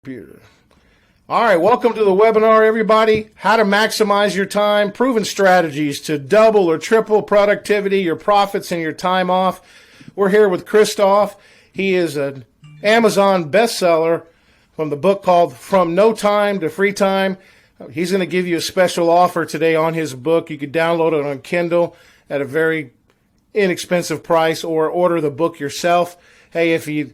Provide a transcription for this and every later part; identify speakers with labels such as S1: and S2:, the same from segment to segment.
S1: Computer. All right, welcome to the webinar, everybody. How to maximize your time, proven strategies to double or triple productivity, your profits, and your time off. We're here with Christoph. He is an Amazon bestseller from the book called From No Time to Free Time. He's going to give you a special offer today on his book. You can download it on Kindle at a very inexpensive price or order the book yourself. Hey, if he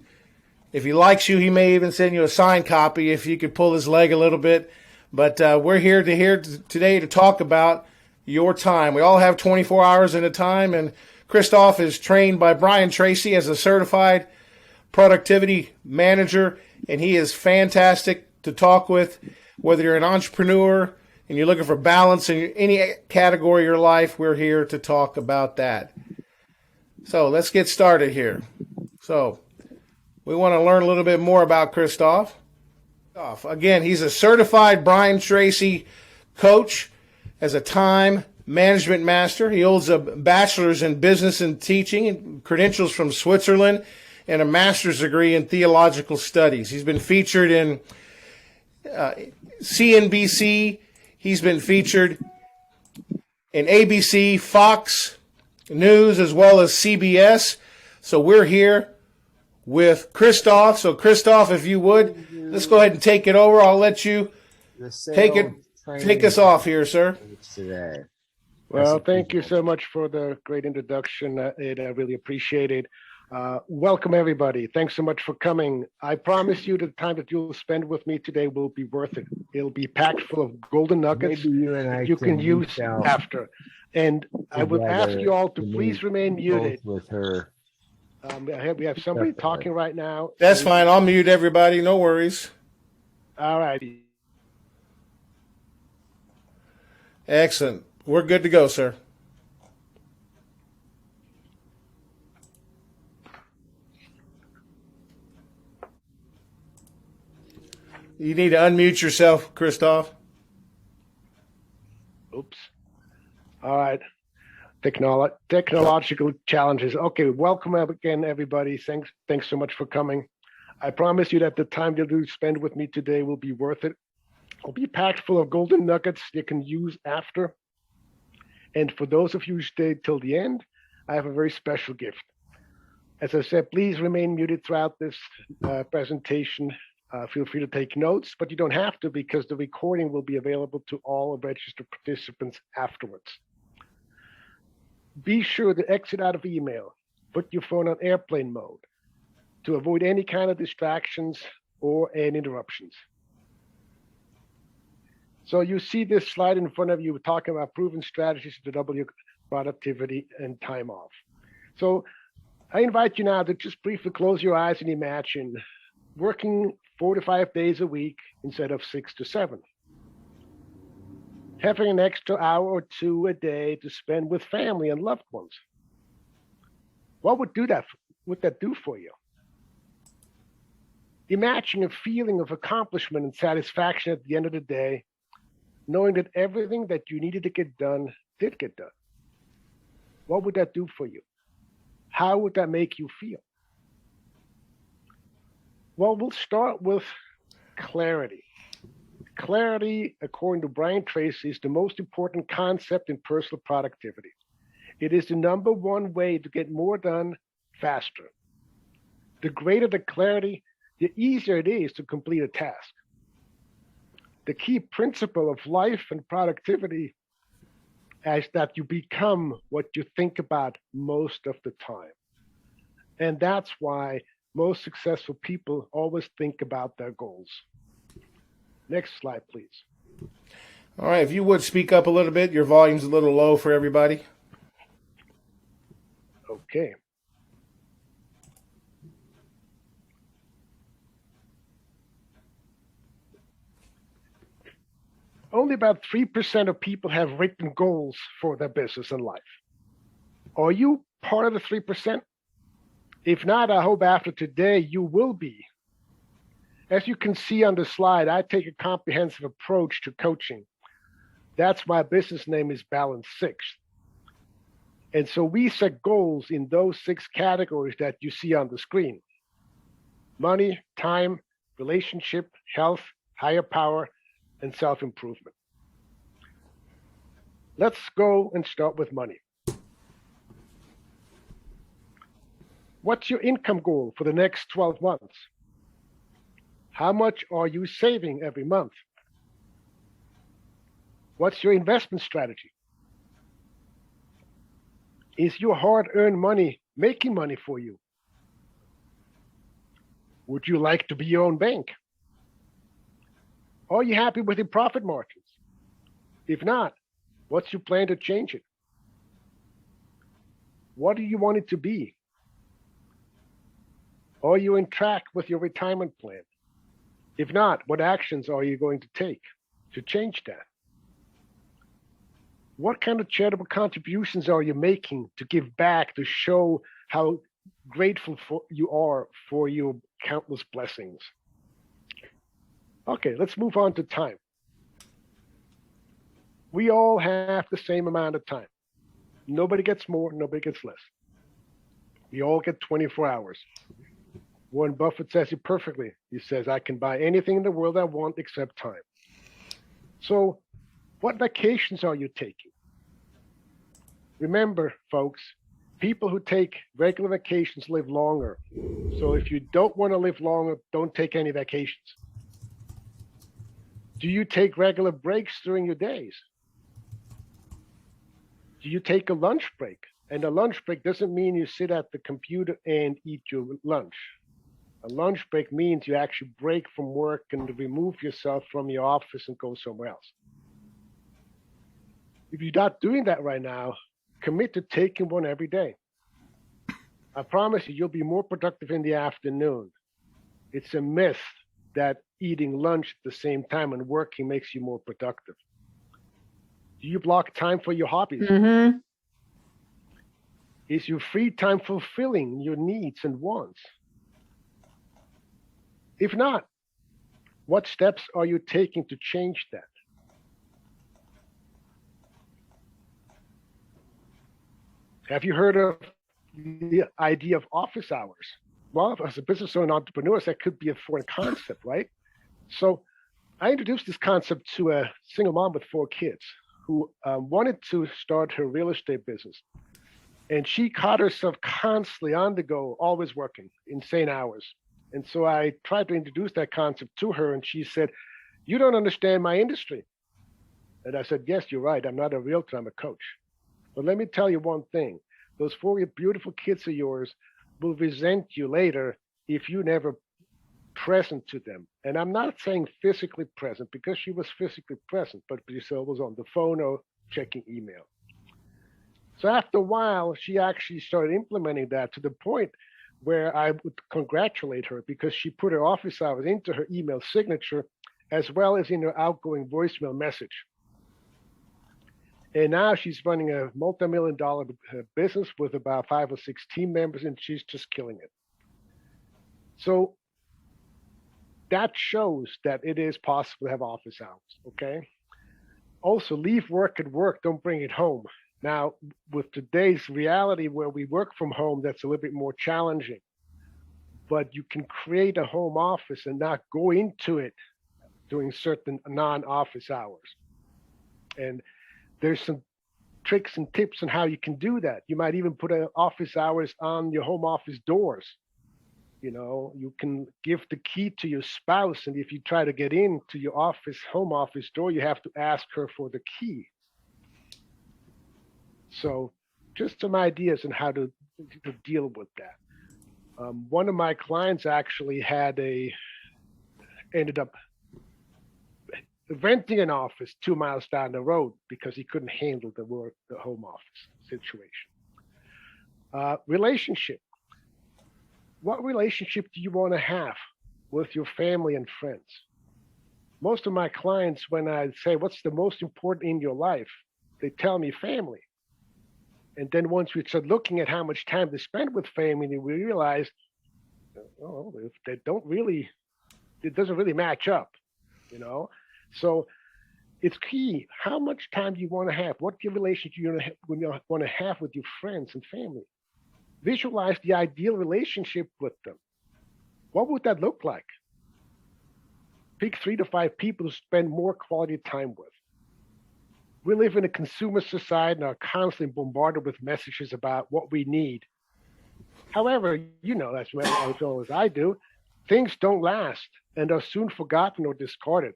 S1: likes you, he may even send you a signed copy if you could pull his leg a little bit. But we're here today to talk about your time. We all have 24 hours in a time, and Christoph is trained by Brian Tracy as a certified productivity manager, and he is fantastic to talk with. Whether you're an entrepreneur and you're looking for balance in any category of your life, we're here to talk about that. So let's get started here. So we want to learn a little bit more about Christoph. Again, he's a certified Brian Tracy coach as a time management master. He holds a bachelor's in business and teaching and credentials from Switzerland and a master's degree in theological studies. He's been featured in CNBC. He's been featured in ABC, Fox News, as well as CBS. So we're here with Christoph. So Christoph, if you would, let's go ahead and take it over. I'll let you take us off here, sir.
S2: Today.
S3: Well, thank you so much for the great introduction. I really appreciate it. Welcome, everybody. Thanks so much for coming. I promise you the time that you'll spend with me today will be worth it. It'll be packed full of golden nuggets you can use after. And I would ask you all to please remain muted.
S2: With her.
S3: We have somebody talking right now.
S1: That's fine. I'll mute everybody. No worries.
S3: All right.
S1: Excellent. We're good to go, sir. You need to unmute yourself, Christoph.
S3: Oops. All right. Technological challenges. Okay, welcome again, everybody. Thanks so much for coming. I promise you that the time you'll spend with me today will be worth it. It'll be packed full of golden nuggets you can use after. And for those of you who stayed till the end, I have a very special gift. As I said, please remain muted throughout this presentation. Feel free to take notes, but you don't have to because the recording will be available to all registered participants afterwards. Be sure to exit out of email. Put your phone on airplane mode to avoid any kind of distractions or any interruptions. So you see this slide in front of you talking about proven strategies to double your productivity and time off. So I invite you now to just briefly close your eyes and imagine working 4 to 5 days a week instead of 6 to 7. Having an extra hour or two a day to spend with family and loved ones. What would that do for you? Imagine a feeling of accomplishment and satisfaction at the end of the day, knowing that everything that you needed to get done did get done. What would that do for you? How would that make you feel? Well, we'll start with clarity. Clarity, according to Brian Tracy, is the most important concept in personal productivity. It is the number one way to get more done faster. The greater the clarity, the easier it is to complete a task. The key principle of life and productivity is that you become what you think about most of the time. And that's why most successful people always think about their goals. Next slide, please.
S1: All right, if you would speak up a little bit, your volume's a little low for everybody.
S3: Okay. Only about 3% of people have written goals for their business and life. Are you part of the 3%? If not, I hope after today you will be. As you can see on the slide, I take a comprehensive approach to coaching. That's why business name is Balance 6. And so we set goals in those 6 categories that you see on the screen: money, time, relationship, health, higher power, and self-improvement. Let's go and start with money. What's your income goal for the next 12 months? How much are you saving every month? What's your investment strategy? Is your hard-earned money making money for you? Would you like to be your own bank? Are you happy with your profit margins? If not, what's your plan to change it? What do you want it to be? Are you on track with your retirement plan? If not, what actions are you going to take to change that? What kind of charitable contributions are you making to give back to show how grateful you are for your countless blessings? Okay, let's move on to time. We all have the same amount of time. Nobody gets more, nobody gets less. We all get 24 hours. Warren Buffett says it perfectly. He says, I can buy anything in the world I want except time. So what vacations are you taking? Remember, folks, people who take regular vacations live longer. So if you don't want to live longer, don't take any vacations. Do you take regular breaks during your days? Do you take a lunch break? And a lunch break doesn't mean you sit at the computer and eat your lunch. A lunch break means you actually break from work and remove yourself from your office and go somewhere else. If you're not doing that right now, commit to taking one every day. I promise you, you'll be more productive in the afternoon. It's a myth that eating lunch at the same time and working makes you more productive. Do you block time for your hobbies?
S2: Mm-hmm.
S3: Is your free time fulfilling your needs and wants? If not, what steps are you taking to change that? Have you heard of the idea of office hours? Well, as a business owner and entrepreneur, that could be a foreign concept, right? So I introduced this concept to a single mom with 4 kids who wanted to start her real estate business. And she caught herself constantly on the go, always working, insane hours. And so I tried to introduce that concept to her, and she said, you don't understand my industry. And I said, yes, you're right. I'm not a realtor, I'm a coach. But let me tell you one thing. Those 4 beautiful kids of yours will resent you later if you never present to them. And I'm not saying physically present, because she was physically present, but she was on the phone or checking email. So after a while, she actually started implementing that to the point where I would congratulate her because she put her office hours into her email signature as well as in her outgoing voicemail message. And now she's running a multi-million-dollar business with about 5 or 6 team members, and she's just killing it. So that shows that it is possible to have office hours, okay? Also, leave work at work, don't bring it home. Now, with today's reality where we work from home, that's a little bit more challenging. But you can create a home office and not go into it during certain non-office hours. And there's some tricks and tips on how you can do that. You might even put office hours on your home office doors. You know, you can give the key to your spouse, and if you try to get into your home office door, you have to ask her for the key. So just some ideas on how to deal with that. One of my clients actually ended up renting an office 2 miles down the road because he couldn't handle the home office situation. Relationship. What relationship do you want to have with your family and friends? Most of my clients, when I say, what's the most important in your life? They tell me family. And then once we start looking at how much time they spend with family, we realize, oh, they don't really, it doesn't really match up, you know? So it's key. How much time do you want to have? What relationship do you want to have with your friends and family? Visualize the ideal relationship with them. What would that look like? Pick 3 to 5 people to spend more quality time with. We live in a consumer society and are constantly bombarded with messages about what we need. However, as well as I do, things don't last and are soon forgotten or discarded.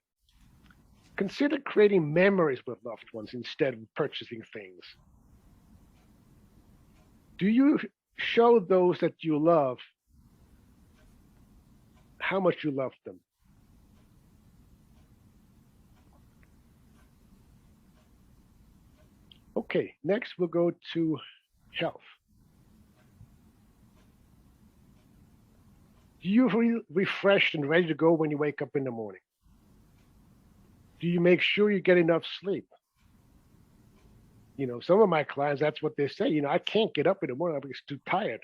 S3: Consider creating memories with loved ones instead of purchasing things. Do you show those that you love how much you love them? Okay, next we'll go to health. Do you feel refreshed and ready to go when you wake up in the morning? Do you make sure you get enough sleep? Some of my clients, that's what they say. I can't get up in the morning because I'm too tired.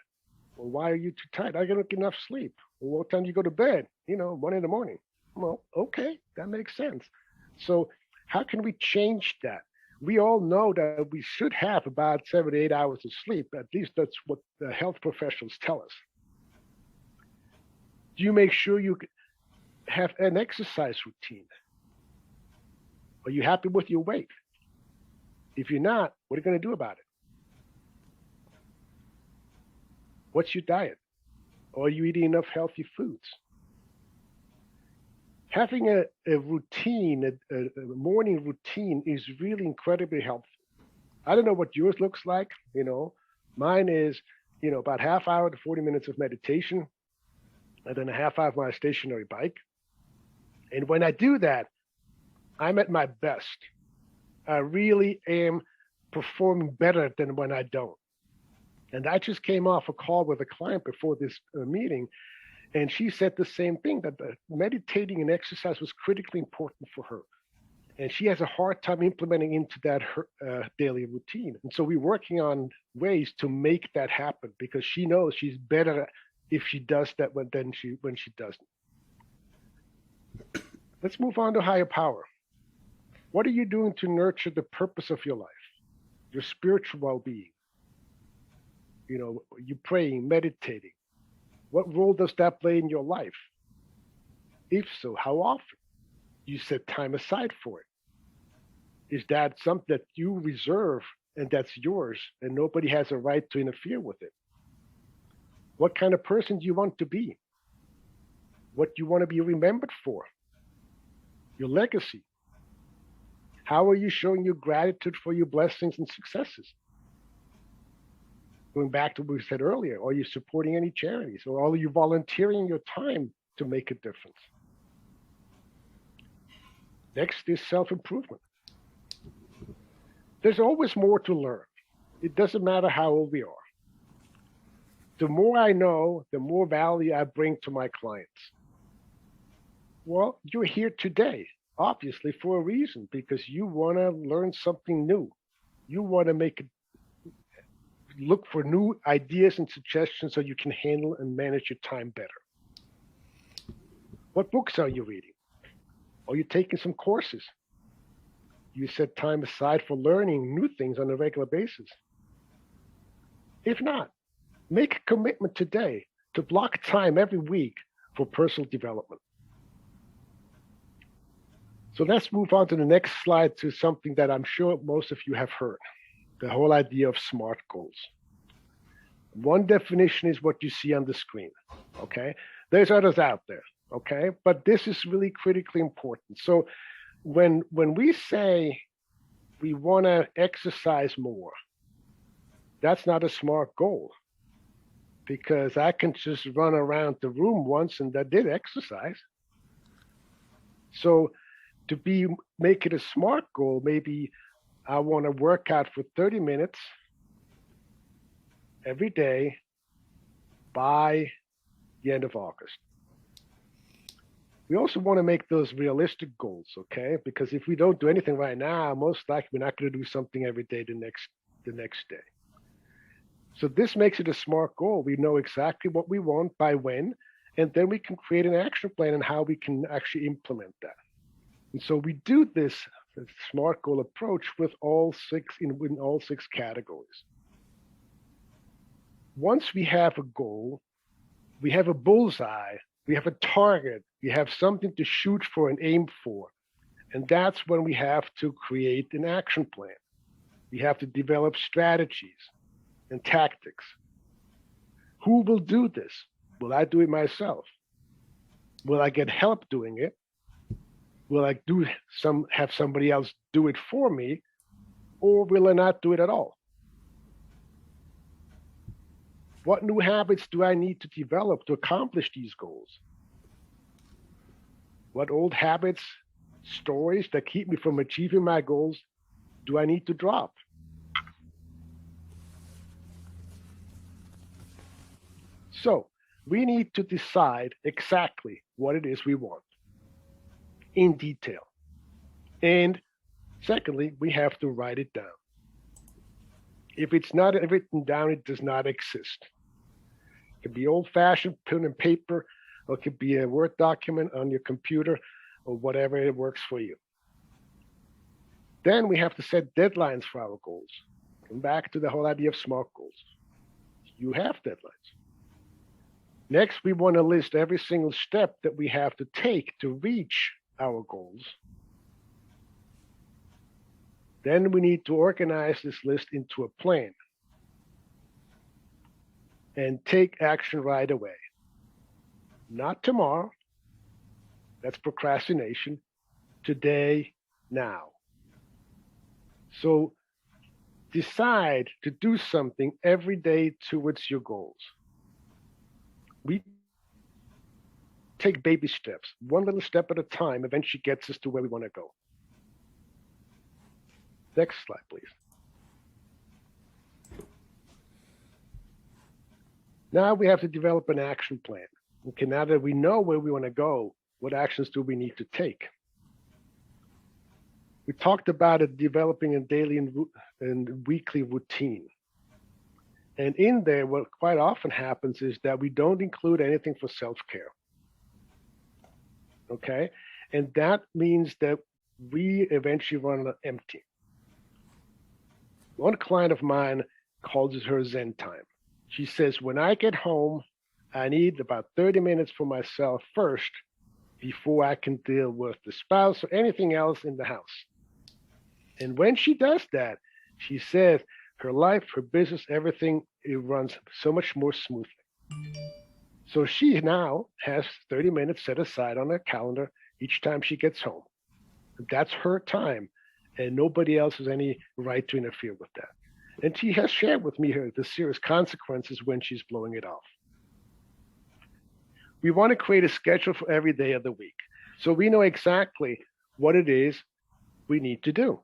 S3: Well, why are you too tired? I don't get enough sleep. Well, what time do you go to bed? 1 in the morning. Well, okay, that makes sense. So how can we change that? We all know that we should have about 7 to 8 hours of sleep. At least that's what the health professionals tell us. Do you make sure you have an exercise routine? Are you happy with your weight? If you're not, what are you going to do about it? What's your diet? Are you eating enough healthy foods? Having a routine, a morning routine is really incredibly helpful. I don't know what yours looks like. Mine is, about half hour to 40 minutes of meditation and then a half hour of my stationary bike. And when I do that, I'm at my best. I really am performing better than when I don't. And I just came off a call with a client before this meeting, and she said the same thing, that meditating and exercise was critically important for her. And she has a hard time implementing into that her daily routine. And so we're working on ways to make that happen because she knows she's better if she does that than when she doesn't. Let's move on to higher power. What are you doing to nurture the purpose of your life, your spiritual well-being? You praying, meditating. What role does that play in your life? If so, how often? You set time aside for it. Is that something that you reserve and that's yours and nobody has a right to interfere with it? What kind of person do you want to be? What do you want to be remembered for? Your legacy. How are you showing your gratitude for your blessings and successes? Going back to what we said earlier, are you supporting any charities or are you volunteering your time to make a difference? Next is self-improvement. There's always more to learn. It doesn't matter how old we are. The more I know, the more value I bring to my clients. Well, you're here today, obviously for a reason, because you want to learn something new. You want to look for new ideas and suggestions so you can handle and manage your time better. What books are you reading? Are you taking some courses? You set time aside for learning new things on a regular basis. If not, make a commitment today to block time every week for personal development. So let's move on to the next slide to something that I'm sure most of you have heard, the whole idea of SMART goals. One definition is what you see on the screen, okay? There's others out there, okay? But this is really critically important. So when we say we want to exercise more, that's not a SMART goal because I can just run around the room once and that did exercise. So to make it a SMART goal, maybe I want to work out for 30 minutes every day by the end of August. We also want to make those realistic goals, okay? Because if we don't do anything right now, most likely we're not going to do something every day the next day. So this makes it a SMART goal. We know exactly what we want by when, and then we can create an action plan on how we can actually implement that. And so we do this SMART goal approach with all six categories. Once we have a goal, we have a bullseye We have a target. We have something to shoot for and aim for. And that's when we have to create an action plan. We have to develop strategies and tactics. Who will do this? Will I do it myself? Will I get help doing it? Will I have somebody else do it for me? Or will I not do it at all? What new habits do I need to develop to accomplish these goals? What old habits, stories that keep me from achieving my goals do I need to drop? So we need to decide exactly what it is we want in detail. And secondly, we have to write it down. If it's not written down, it does not exist. It could be old-fashioned pen and paper, or it could be a Word document on your computer, or whatever it works for you. Then we have to set deadlines for our goals. Come back to the whole idea of SMART goals. You have deadlines. Next, we want to list every single step that we have to take to reach our goals. Then we need to organize this list into a plan and take action right away. Not tomorrow. That's procrastination. Today, now. So decide to do something every day towards your goals. We take baby steps. One little step at a time eventually gets us to where we want to go. Next slide, please. Now we have to develop an action plan. Okay, now that we know where we want to go, what actions do we need to take? We talked about it, developing a daily and weekly routine. And in there, what quite often happens is that we don't include anything for self-care. Okay? And that means that we eventually run empty. One client of mine calls it her Zen Time. She says, when I get home, I need about 30 minutes for myself first before I can deal with the spouse or anything else in the house. And when she does that, she says her life, her business, everything, it runs so much more smoothly. So she now has 30 minutes set aside on her calendar each time she gets home. That's her time, and nobody else has any right to interfere with that. And she has shared with me the serious consequences when she's blowing it off. We want to create a schedule for every day of the week, so we know exactly what it is we need to do.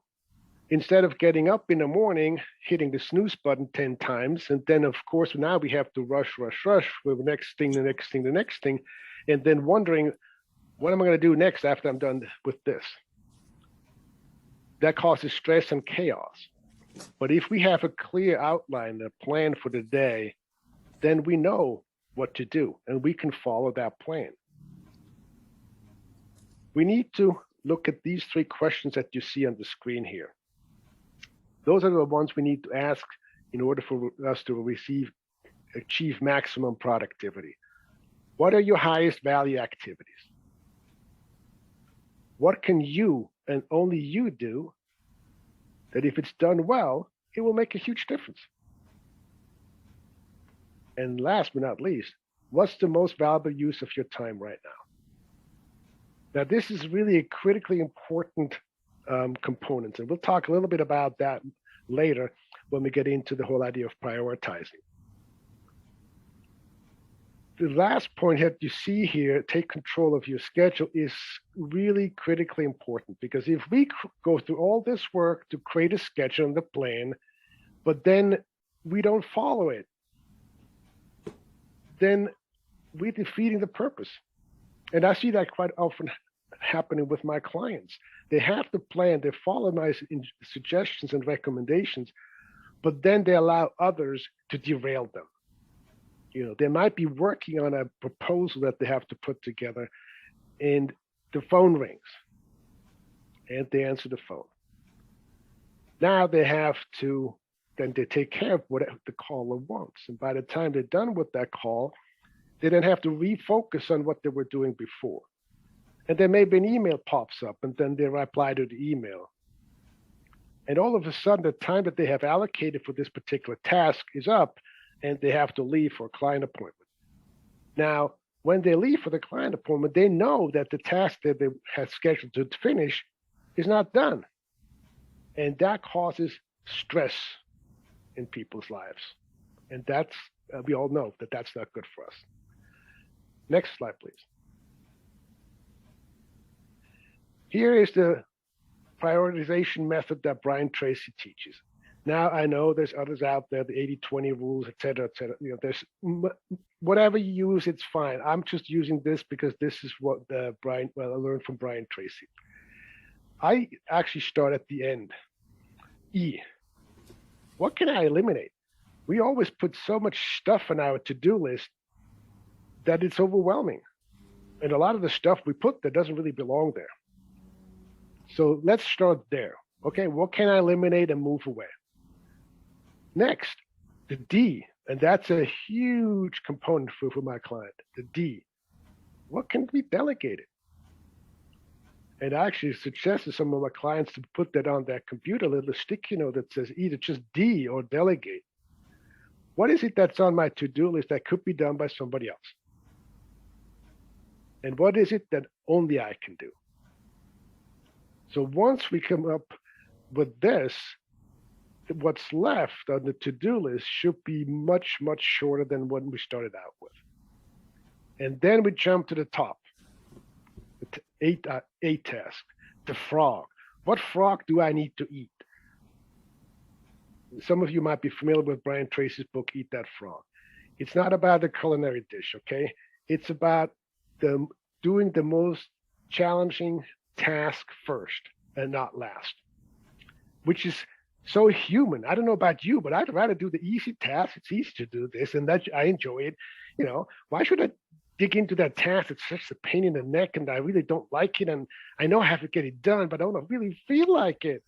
S3: Instead of getting up in the morning, hitting the snooze button 10 times, and then, of course, now we have to rush for the next thing, and then wondering, what am I going to do next after I'm done with this? That causes stress and chaos. But if we have a clear outline, a plan for the day, then we know what to do, and we can follow that plan. We need to look at these 3 questions that you see on the screen here. Those are the ones we need to ask in order for us to achieve maximum productivity. What are your highest value activities? What can you and only you do that if it's done well, it will make a huge difference? And last but not least, what's the most valuable use of your time right now? Now, this is really a critically important component, and we'll talk a little bit about that later when we get into the whole idea of prioritizing. The last point that you see here, take control of your schedule, is really critically important, because if we go through all this work to create a schedule and a plan, but then we don't follow it, then we're defeating the purpose. And I see that quite often happening with my clients. They have the plan, they follow my suggestions and recommendations, but then they allow others to derail them. You know, they might be working on a proposal that they have to put together, and the phone rings, and they answer the phone. Now they have to, then they take care of what the caller wants. And by the time they're done with that call, They then have to refocus on what they were doing before. And then maybe an email pops up, and then they reply to the email. And all of a sudden, the time that they have allocated for this particular task is up, and they have to leave for a client appointment. Now, when they leave for the client appointment, they know that the task that they had scheduled to finish is not done. And that causes stress in people's lives. And that's, we all know that that's not good for us. Next slide, please. Here is the prioritization method that Brian Tracy teaches. Now, I know there's others out there, the 80-20 rules, et cetera, et cetera. You know, there's whatever you use, it's fine. I'm just using this because this is what I learned from Brian Tracy. I actually start at the end. E. What can I eliminate? We always put so much stuff on our to-do list that it's overwhelming. And a lot of the stuff we put there doesn't really belong there. So let's start there. Okay, what can I eliminate and move away? Next, the D, and that's a huge component for my client, the D. What can be delegated? And I actually suggest to some of my clients to put that on their computer, a little sticky note that says either just D or delegate. What is it that's on my to-do list that could be done by somebody else? And what is it that only I can do? So once we come up with this, what's left on the to-do list should be much, much shorter than what we started out with. And then we jump to the top, the eight task, the frog. What frog do I need to eat? Some of you might be familiar with Brian Tracy's book, Eat That Frog. It's not about the culinary dish, okay? It's about doing the most challenging task first and not last, which is so human. I don't know about you, but I'd rather do the easy task. It's easy to do this, and that I enjoy it. You know, why should I dig into that task? It's such a pain in the neck, and I really don't like it, and I know I have to get it done, but I don't really feel like it.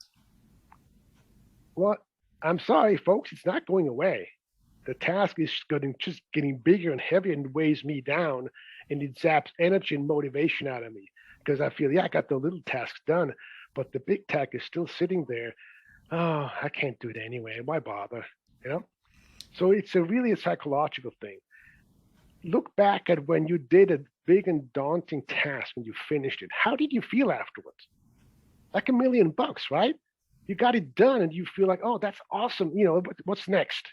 S3: Well, I'm sorry, folks, it's not going away. The task is just getting bigger and heavier and weighs me down, and it zaps energy and motivation out of me because I feel, yeah, I got the little tasks done, but the big task is still sitting there. Oh, I can't do it anyway. Why bother? You know? So it's really a psychological thing. Look back at when you did a big and daunting task and you finished it. How did you feel afterwards? Like $1,000,000, right? You got it done and you feel like, oh, that's awesome. You know, what's next?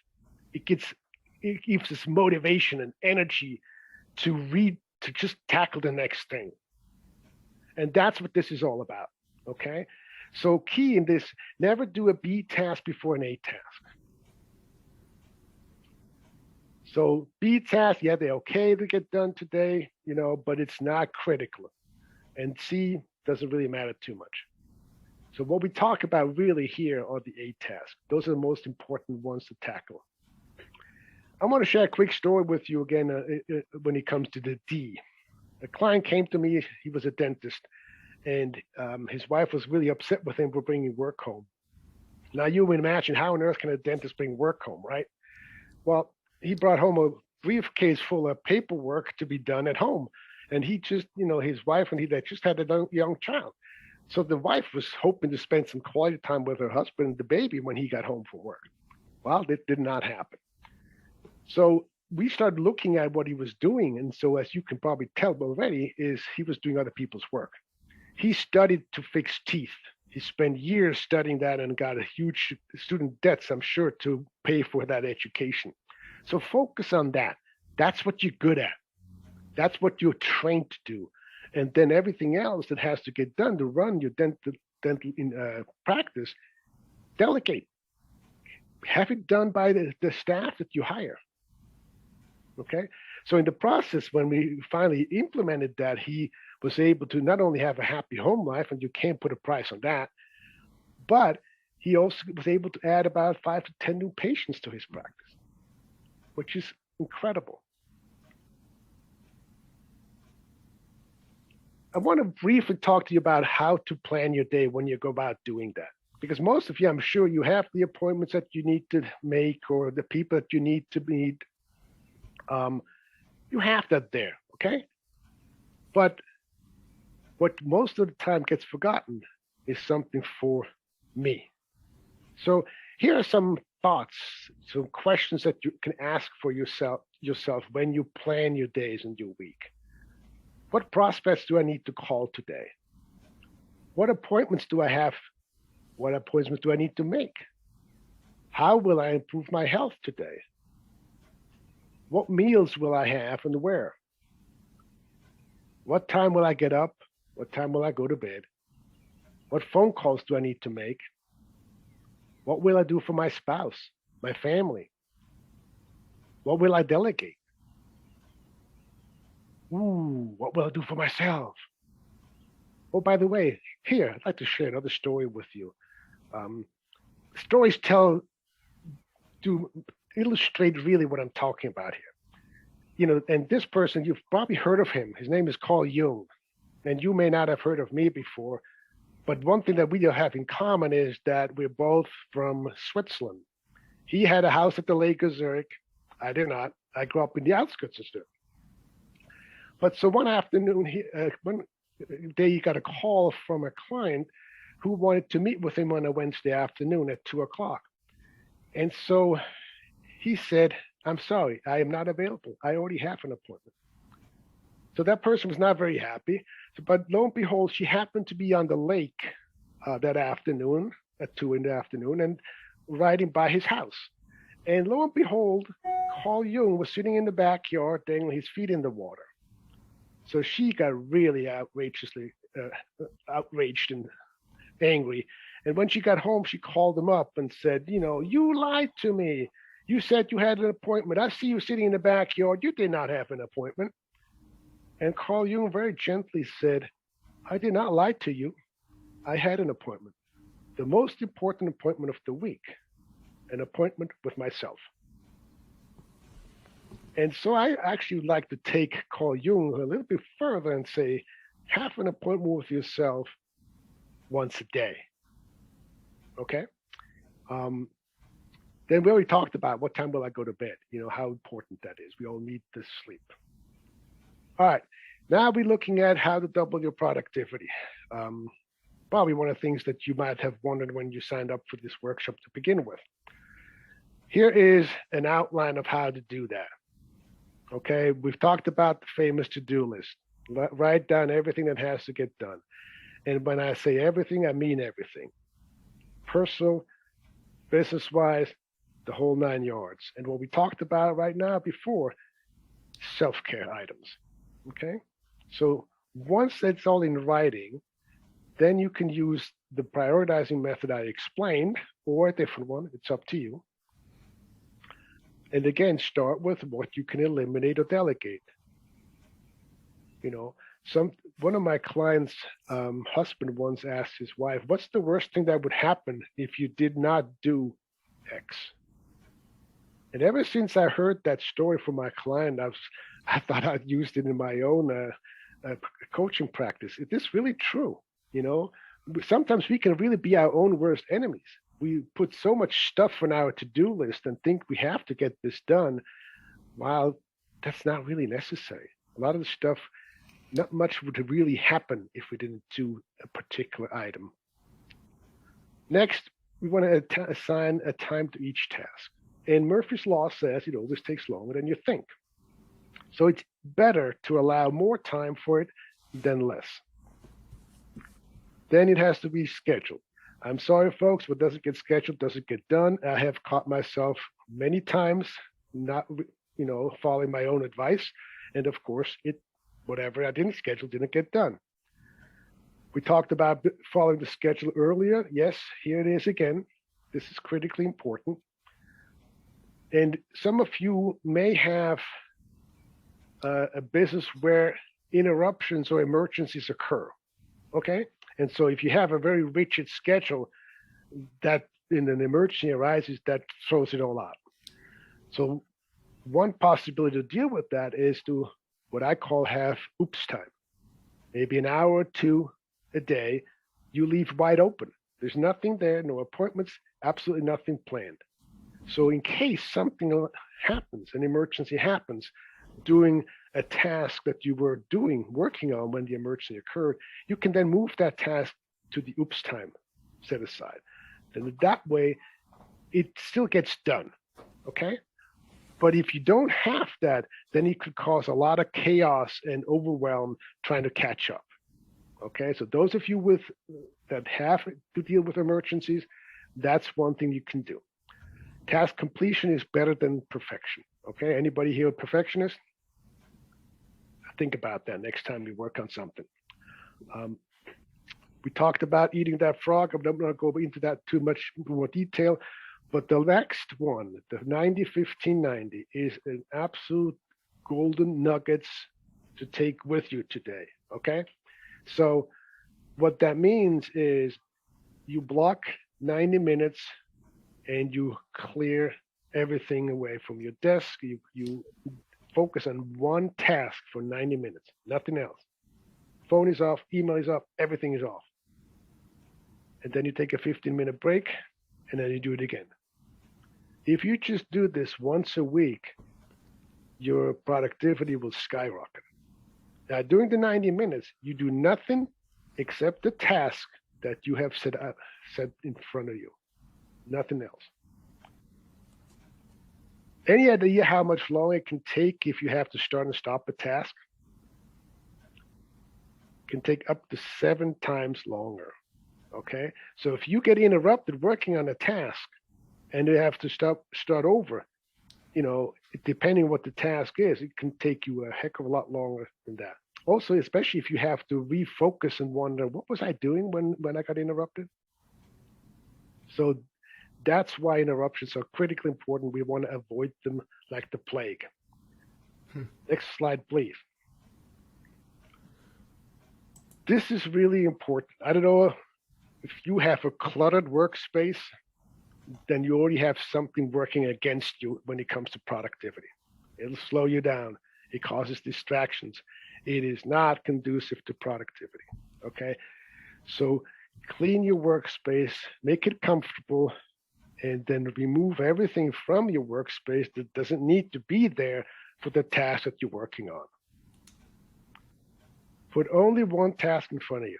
S3: It gives us motivation and energy to just tackle the next thing. And that's what this is all about. Okay. So key in this, never do a B task before an A task. So B task, yeah, they're okay to get done today, you know, but it's not critical. And C doesn't really matter too much. So what we talk about really here are the A tasks. Those are the most important ones to tackle. I want to share a quick story with you again when it comes to the D. A client came to me, he was a dentist, and his wife was really upset with him for bringing work home. Now you would imagine, how on earth can a dentist bring work home, right? Well, he brought home a briefcase full of paperwork to be done at home. And he just, you know, his wife and they just had a young child. So the wife was hoping to spend some quality time with her husband and the baby when he got home from work. Well, it did not happen. So we started looking at what he was doing. And so as you can probably tell already, is he was doing other people's work. He studied to fix teeth. He spent years studying that and got a huge student debts, I'm sure, to pay for that education. So focus on that. That's what you're good at. That's what you're trained to do. And then everything else that has to get done to run your dental practice, delegate. Have it done by the staff that you hire. Okay? So in the process, when we finally implemented that, he was able to not only have a happy home life, and you can't put a price on that, but he also was able to add about 5 to 10 new patients to his practice, which is incredible. I want to briefly talk to you about how to plan your day when you go about doing that. Because most of you, I'm sure you have the appointments that you need to make or the people that you need to meet. You have that there, okay? But what most of the time gets forgotten is something for me. So here are some thoughts, some questions that you can ask for yourself when you plan your days and your week. What prospects do I need to call today? What appointments do I have? What appointments do I need to make? How will I improve my health today? What meals will I have and where? What time will I get up? What time will I go to bed? What phone calls do I need to make? What will I do for my spouse, my family? What will I delegate? Ooh, what will I do for myself? Oh, by the way, here, I'd like to share another story with you. Um, stories to illustrate really what I'm talking about here. And this person, you've probably heard of him. His name is Carl Jung. And you may not have heard of me before, but one thing that we have in common is that we're both from Switzerland. He had a house at the Lake of Zurich. I did not. I grew up in the outskirts of Zurich. But so one afternoon, one day he got a call from a client who wanted to meet with him on a Wednesday afternoon at 2:00. And so he said, I'm sorry, I am not available. I already have an appointment. So that person was not very happy. But lo and behold, she happened to be on the lake that afternoon at 2 in the afternoon and riding by his house. And lo and behold, Carl Jung was sitting in the backyard dangling his feet in the water. So she got really outraged and angry. And when she got home, she called him up and said, you lied to me. You said you had an appointment. I see you sitting in the backyard. You did not have an appointment. And Carl Jung very gently said, I did not lie to you. I had an appointment. The most important appointment of the week, an appointment with myself. And so I actually would like to take Carl Jung a little bit further and say, have an appointment with yourself once a day. Okay? Then we already talked about what time will I go to bed, how important that is. We all need to sleep. All right. Now we're looking at how to double your productivity. Probably one of the things that you might have wondered when you signed up for this workshop to begin with. Here is an outline of how to do that. Okay, we've talked about the famous to-do list. Write down everything that has to get done. And when I say everything, I mean everything. Personal, business-wise, the whole 9 yards. And what we talked about right now before, self-care items. Okay, so once it's all in writing, then you can use the prioritizing method I explained, or a different one. It's up to you. And again, start with what you can eliminate or delegate. One of my clients' husband once asked his wife, what's the worst thing that would happen if you did not do X? And ever since I heard that story from my client, I thought I'd used it in my own coaching practice. Is this really true? Sometimes we can really be our own worst enemies. We put so much stuff on our to-do list and think we have to get this done, while that's not really necessary. A lot of the stuff, not much would really happen if we didn't do a particular item. Next, we want to assign a time to each task. And Murphy's Law says it always takes longer than you think. So it's better to allow more time for it than less. Then it has to be scheduled. I'm sorry, folks, what doesn't get scheduled doesn't get done. I have caught myself many times not, following my own advice. And of course, whatever I didn't schedule didn't get done. We talked about following the schedule earlier. Yes, here it is again. This is critically important. And some of you may have a business where interruptions or emergencies occur. Okay? And so if you have a very rigid schedule that in an emergency arises, that throws it all out. So one possibility to deal with that is to what I call have oops time. Maybe an hour or two a day, you leave wide open. There's nothing there, no appointments, absolutely nothing planned. So in case something happens, an emergency happens, doing a task that you were working on when the emergency occurred, you can then move that task to the oops time set aside. Then that way, it still gets done. Okay. But if you don't have that, then it could cause a lot of chaos and overwhelm trying to catch up. Okay. So those of you that have to deal with emergencies, that's one thing you can do. Task completion is better than perfection. Okay. Anybody here a perfectionist? Think about that next time we work on something. We talked about eating that frog. I'm not going to go into that too much more detail. But the next one, the 90-15-90, is an absolute golden nuggets to take with you today. Okay? So what that means is you block 90 minutes and you clear everything away from your desk. You focus on one task for 90 minutes, nothing else. Phone is off, email is off, everything is off. And then you take a 15-minute break and then you do it again. If you just do this once a week, your productivity will skyrocket. Now, during the 90 minutes, you do nothing except the task that you have set in front of you. Nothing else. Any idea how much longer it can take if you have to start and stop a task? It can take up to 7 times longer. Okay? So if you get interrupted working on a task, and you have to start over, depending on what the task is, it can take you a heck of a lot longer than that. Also, especially if you have to refocus and wonder, what was I doing when I got interrupted? So that's why interruptions are critically important. We want to avoid them like the plague. Next slide, please. This is really important. I don't know if you have a cluttered workspace, then you already have something working against you when it comes to productivity. It'll slow you down. It causes distractions. It is not conducive to productivity. Okay? So clean your workspace, make it comfortable, and then remove everything from your workspace that doesn't need to be there for the task that you're working on. Put only one task in front of you.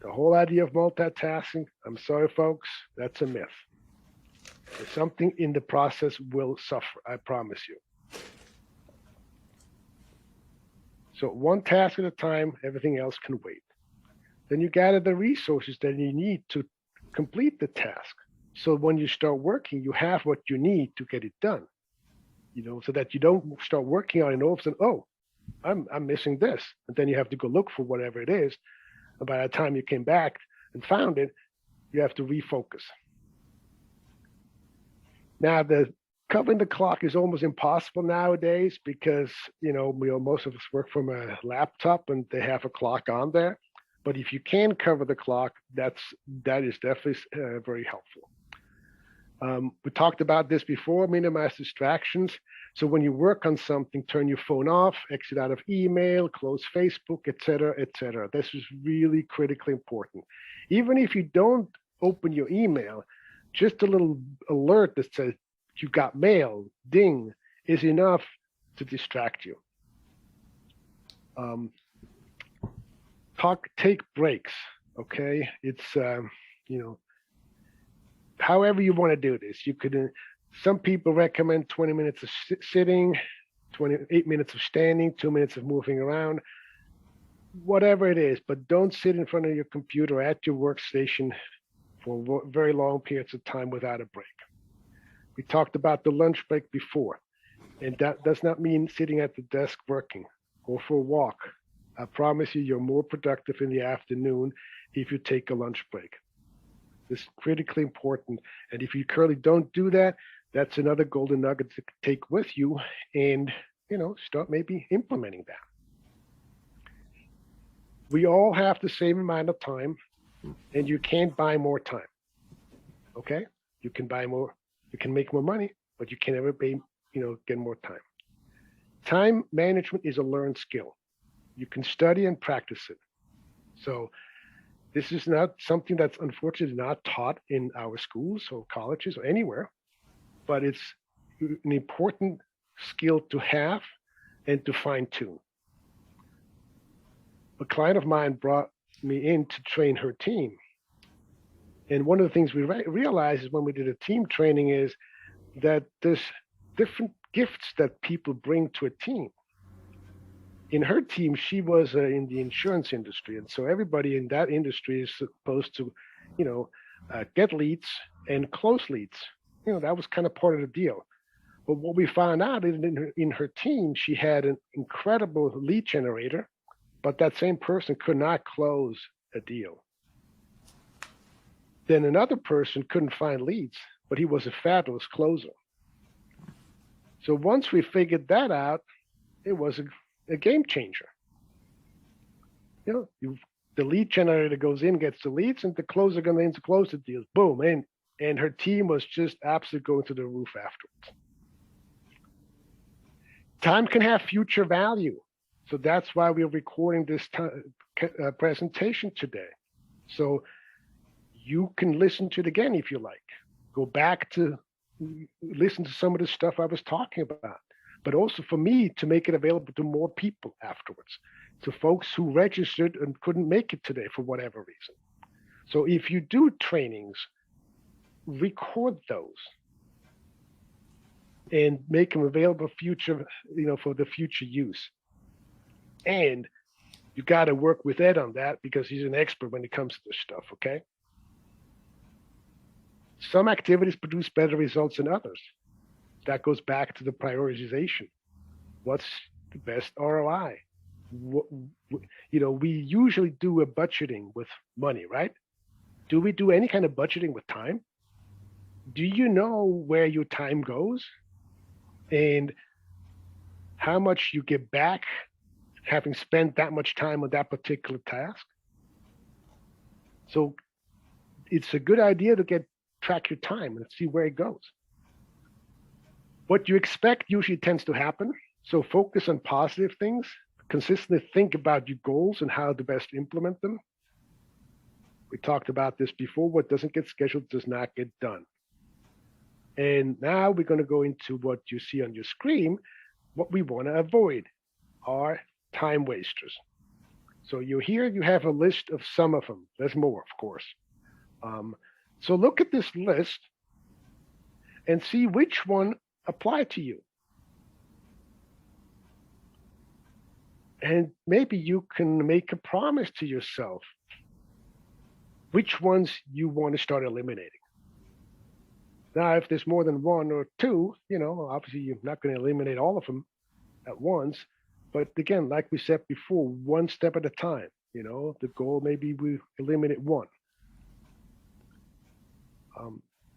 S3: The whole idea of multitasking, I'm sorry, folks, that's a myth. Something in the process will suffer, I promise you. So one task at a time, everything else can wait. Then you gather the resources that you need to complete the task. So when you start working, you have what you need to get it done. So that you don't start working on it and all of a sudden, oh, I'm missing this. And then you have to go look for whatever it is. And by the time you came back and found it, you have to refocus. Now, covering the clock is almost impossible nowadays because, most of us work from a laptop and they have a clock on there. But if you can cover the clock, that is definitely very helpful. We talked about this before, minimize distractions. So when you work on something, turn your phone off, exit out of email, close Facebook, etc., etc. This is really critically important. Even if you don't open your email, just a little alert that says you got mail, ding, is enough to distract you. Take breaks, okay? It's, however you want to do this. You could, some people recommend 20 minutes of sitting, 28 minutes of standing, 2 minutes of moving around, whatever it is, but don't sit in front of your computer at your workstation for very long periods of time without a break. We talked about the lunch break before, and that does not mean sitting at the desk working. Go for a walk. I promise you, you're more productive in the afternoon if you take a lunch break. This is critically important. And if you currently don't do that, that's another golden nugget to take with you and, start maybe implementing that. We all have the same amount of time, and you can't buy more time. Okay? You can buy more, you can make more money, but you can never get more time. Time management is a learned skill. You can study and practice it. So this is not something that's unfortunately not taught in our schools or colleges or anywhere, but it's an important skill to have and to fine tune. A client of mine brought me in to train her team. And one of the things we realized is when we did a team training is that there's different gifts that people bring to a team. In her team, she was in the insurance industry. And so everybody in that industry is supposed to, get leads and close leads. That was kind of part of the deal. But what we found out is in her team, she had an incredible lead generator, but that same person could not close a deal. Then another person couldn't find leads, but he was a fabulous closer. So once we figured that out, it was a game changer. The lead generator goes in, gets the leads, and the closer goes in to close the deals. Boom, and her team was just absolutely going to the roof afterwards. Time can have future value. So that's why we're recording this presentation today. So you can listen to it again if you like. Go back to listen to some of the stuff I was talking about, but also for me to make it available to more people afterwards, to folks who registered and couldn't make it today for whatever reason. So if you do trainings, record those and make them available for the future use. And you got to work with Ed on that because he's an expert when it comes to this stuff, okay? Some activities produce better results than others. That goes back to the prioritization. What's the best ROI? We usually do a budgeting with money, right? Do we do any kind of budgeting with time? Do you know where your time goes and how much you get back having spent that much time on that particular task? So it's a good idea to track your time and see where it goes. What you expect usually tends to happen. So focus on positive things, consistently think about your goals and how to best implement them. We talked about this before. What doesn't get scheduled does not get done. And now we're going to go into what you see on your screen. What we want to avoid are time wasters. So you have a list of some of them. There's more, of course. So look at this list and see which one apply to you. And maybe you can make a promise to yourself which ones you want to start eliminating. Now, if there's more than one or two, obviously you're not going to eliminate all of them at once. But again, like we said before, one step at a time. The goal maybe we eliminate one.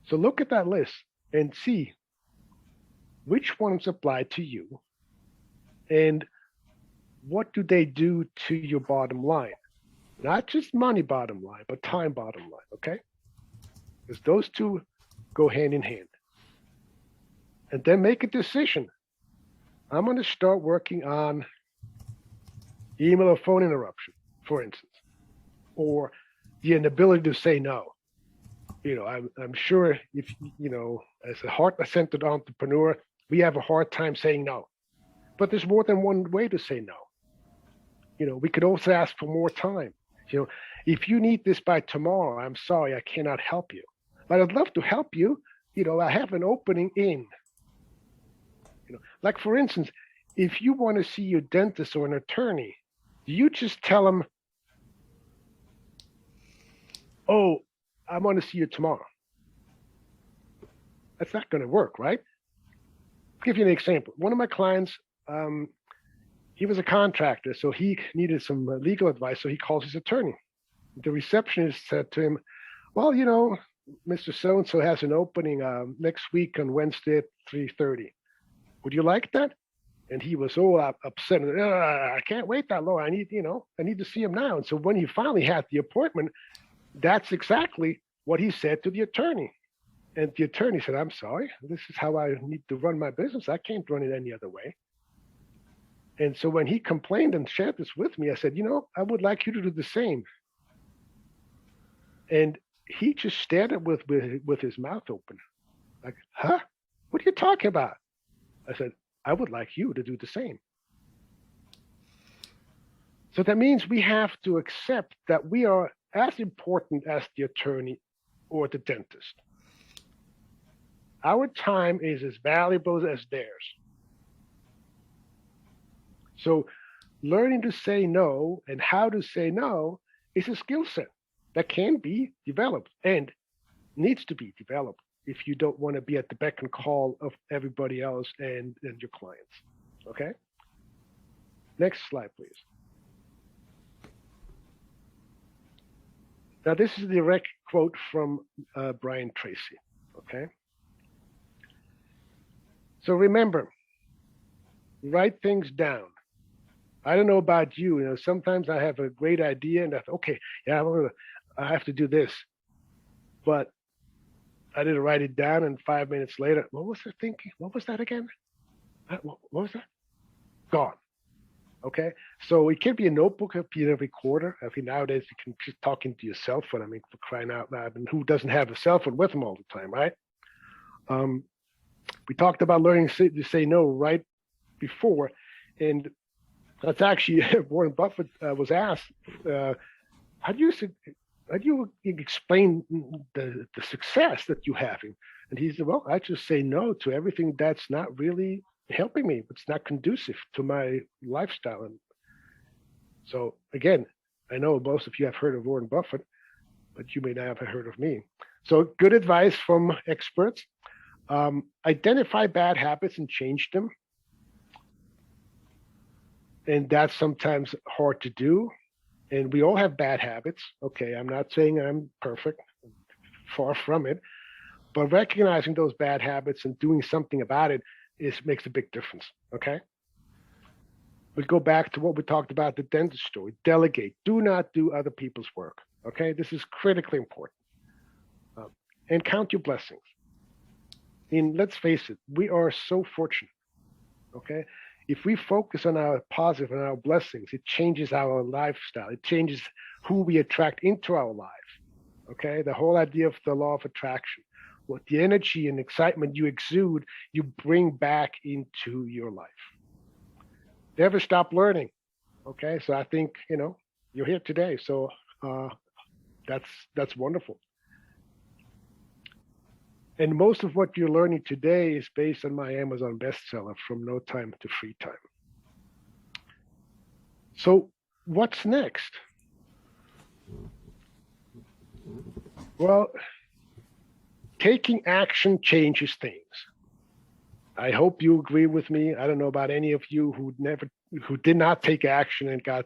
S3: So look at that list and see which ones apply to you and what do they do to your bottom line? Not just money bottom line, but time bottom line, okay? Because those two go hand in hand. And then make a decision. I'm going to start working on email or phone interruption, for instance, or the inability to say no. I'm sure if, as a heart-centered entrepreneur, we have a hard time saying no. But there's more than one way to say no. We could also ask for more time. If you need this by tomorrow, I'm sorry, I cannot help you. But I'd love to help you. I have an opening in. Like for instance, if you want to see your dentist or an attorney, do you just tell them, oh, I want to see you tomorrow? That's not going to work, right? I'll give you an example. One of my clients, he was a contractor, so he needed some legal advice, so he calls his attorney. The receptionist said to him, well, Mr. So-and-so has an opening next week on Wednesday at 3:30. Would you like that? And he was so upset. I can't wait that long. I need to see him now. And so when he finally had the appointment, that's exactly what he said to the attorney. And the attorney said, I'm sorry, this is how I need to run my business. I can't run it any other way. And so when he complained and shared this with me, I said, I would like you to do the same. And he just stared at with his mouth open. Like, huh? What are you talking about? I said, I would like you to do the same. So that means we have to accept that we are as important as the attorney or the dentist. Our time is as valuable as theirs. So learning to say no and how to say no is a skill set that can be developed and needs to be developed if you don't want to be at the beck and call of everybody else and your clients. Okay? Next slide, please. Now, this is a direct quote from Brian Tracy. Okay? So remember, write things down. I don't know about you. You know, sometimes I have a great idea and I thought, okay, yeah, I have to do this. But I didn't write it down, and 5 minutes later, what was I thinking? What was that again? What was that? Gone. Okay, so it can be a notebook, it can be a recorder. I think nowadays you can just talk into your cell phone. I mean, for crying out loud, and who doesn't have a cell phone with them all the time, right? We talked about learning to say no right before, and that's actually Warren Buffett was asked, how do you explain the success that you have? And he said, well, I just say no to everything that's not really helping me. It's not conducive to my lifestyle. And so again, I know most of you have heard of Warren Buffett, but you may not have heard of me. So good advice from experts. Identify bad habits and change them. And that's sometimes hard to do. And we all have bad habits. Okay, I'm not saying I'm perfect, far from it, but recognizing those bad habits and doing something about it makes a big difference. Okay. We'll go back to what we talked about, the dentist story. Delegate. Do not do other people's work. Okay, this is critically important. And count your blessings. And let's face it, we are so fortunate. Okay, if we focus on our positive and our blessings, it changes our lifestyle. It changes who we attract into our life. Okay, the whole idea of the law of attraction. What the energy and excitement you exude, you bring back into your life. Never stop learning. Okay, so I think you're here today, so that's wonderful. And most of what you're learning today is based on my Amazon bestseller, From No Time to Free Time. So what's next? Well, taking action changes things. I hope you agree with me. I don't know about any of you who did not take action and got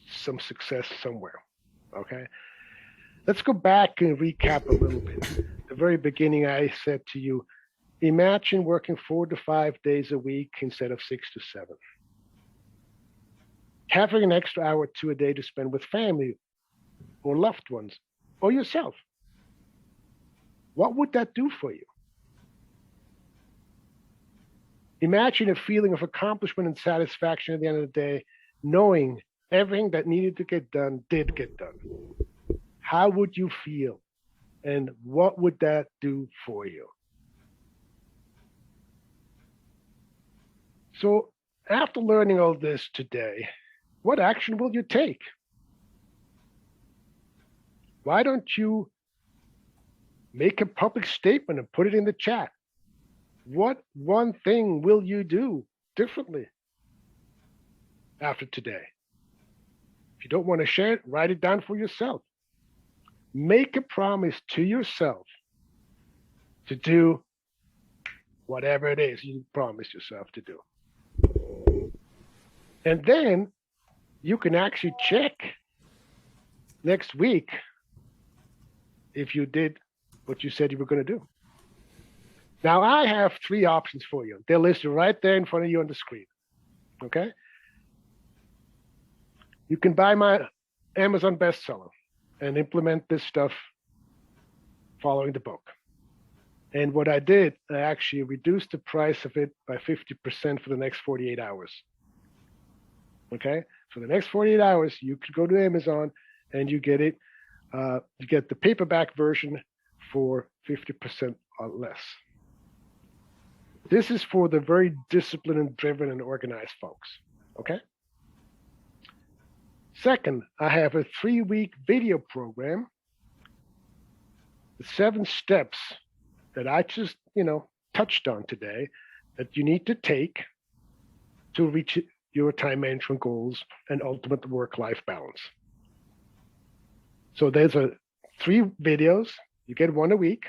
S3: some success somewhere. Okay. Let's go back and recap a little bit. At the very beginning, I said to you, imagine working 4 to 5 days a week instead of 6 to 7. Having an extra hour or 2 a day to spend with family or loved ones or yourself. What would that do for you? Imagine a feeling of accomplishment and satisfaction at the end of the day, knowing everything that needed to get done did get done. How would you feel? And what would that do for you? So after learning all this today, what action will you take? Why don't you make a public statement and put it in the chat? What one thing will you do differently after today? If you don't want to share it, write it down for yourself. Make a promise to yourself to do whatever it is you promise yourself to do. And then you can actually check next week if you did what you said you were going to do. Now, I have 3 options for you. They're listed right there in front of you on the screen. Okay? You can buy my Amazon bestseller and implement this stuff following the book. And what I did, I actually reduced the price of it by 50% for the next 48 hours. Okay? For the next 48 hours, you could go to Amazon and you get it. You get the paperback version for 50% or less. This is for the very disciplined and driven and organized folks. Okay. Second, I have a 3-week video program, the 7 steps that I just, touched on today that you need to take to reach your time management goals and ultimate work-life balance. So there's 3 videos. You get 1 a week.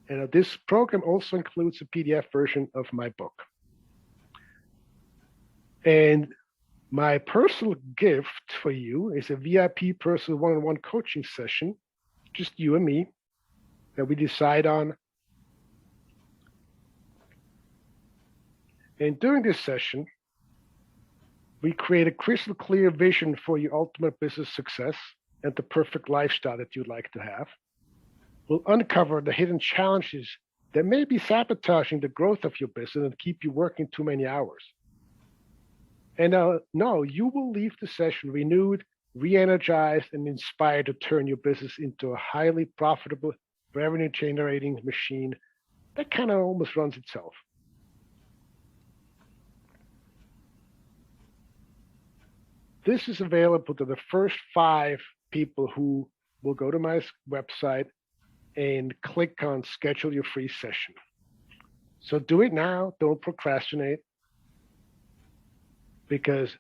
S3: And this program also includes a PDF version of my book. And my personal gift for you is a VIP personal one-on-one coaching session, just you and me, that we decide on. And during this session, we create a crystal clear vision for your ultimate business success and the perfect lifestyle that you'd like to have. We'll uncover the hidden challenges that may be sabotaging the growth of your business and keep you working too many hours. And no, you will leave the session renewed, re-energized, and inspired to turn your business into a highly profitable, revenue-generating machine that kind of almost runs itself. This is available to the first 5 people who will go to my website and click on schedule your free session. So do it now. Don't procrastinate, because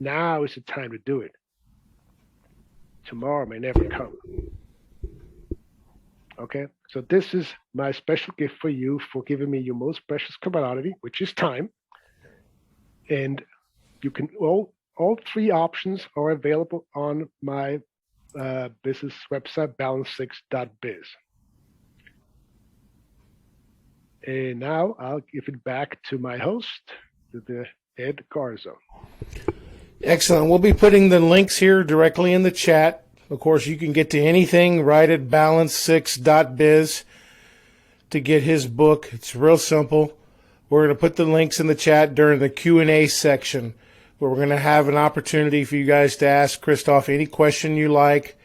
S3: now is the time to do it. Tomorrow may never come. Okay, so this is my special gift for you for giving me your most precious commodity, which is time. And you can all 3 options are available on my business website, balance6.biz. And now I'll give it back to my host, Ed Garza.
S1: Excellent. We'll be putting the links here directly in the chat. Of course, you can get to anything right at balance6.biz to get his book. It's real simple. We're going to put the links in the chat during the Q&A section, where we're going to have an opportunity for you guys to ask Christoph any question you like,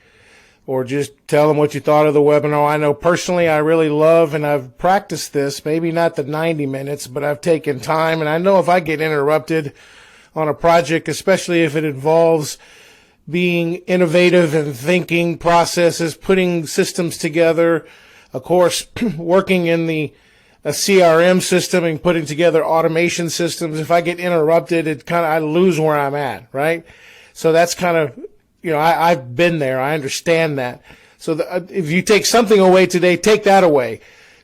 S1: or just tell him what you thought of the webinar. I know personally I really love, and I've practiced this, maybe not the 90 minutes, but I've taken time. And I know if I get interrupted on a project, especially if it involves being innovative and thinking processes, putting systems together, of course, working in a CRM system and putting together automation systems. If I get interrupted, I lose where I'm at, right? So that's kind of, I've been there. I understand that. So if you take something away today, take that away.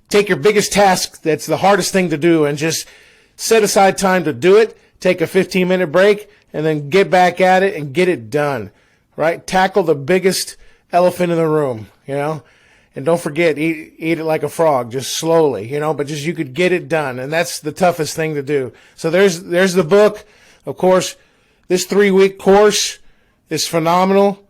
S1: Take your biggest task that's the hardest thing to do and just set aside time to do it. Take a 15-minute break and then get back at it and get it done, right? Tackle the biggest elephant in the room, And don't forget, eat it like a frog, just slowly, but just you could get it done. And that's the toughest thing to do. So there's the book. Of course, this 3-week course is phenomenal.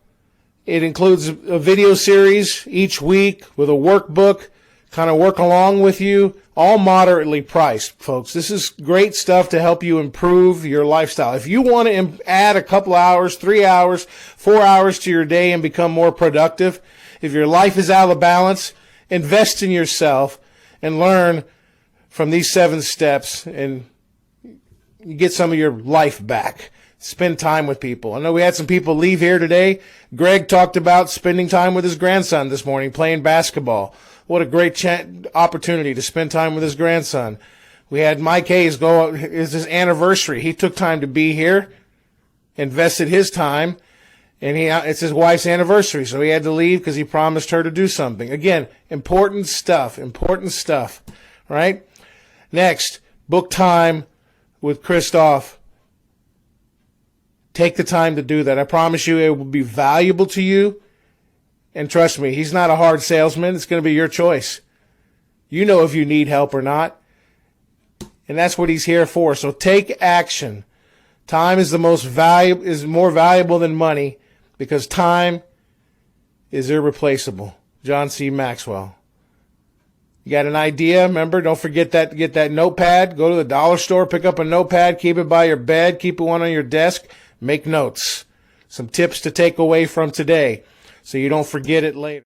S1: It includes a video series each week with a workbook, kind of work along with you, all moderately priced, folks. This is great stuff to help you improve your lifestyle. If you want to add a couple hours, 3 hours, 4 hours to your day and become more productive, if your life is out of balance, invest in yourself and learn from these 7 steps, and you get some of your life back. Spend time with people. I know we had some people leave here today. Greg talked about spending time with his grandson this morning, playing basketball. What a great opportunity to spend time with his grandson. We had Mike Hayes it's his anniversary. He took time to be here, invested his time, and it's his wife's anniversary, so he had to leave because he promised her to do something. Again, important stuff, right? Next, book time with Christoph. Take the time to do that. I promise you it will be valuable to you. And trust me, he's not a hard salesman. It's going to be your choice. You know if you need help or not. And that's what he's here for. So take action. Time is more valuable than money, because time is irreplaceable. John C. Maxwell. You got an idea? Remember, don't forget that. Get that notepad. Go to the dollar store, pick up a notepad, keep it by your bed, keep one on your desk. Make notes. Some tips to take away from today so you don't forget it later.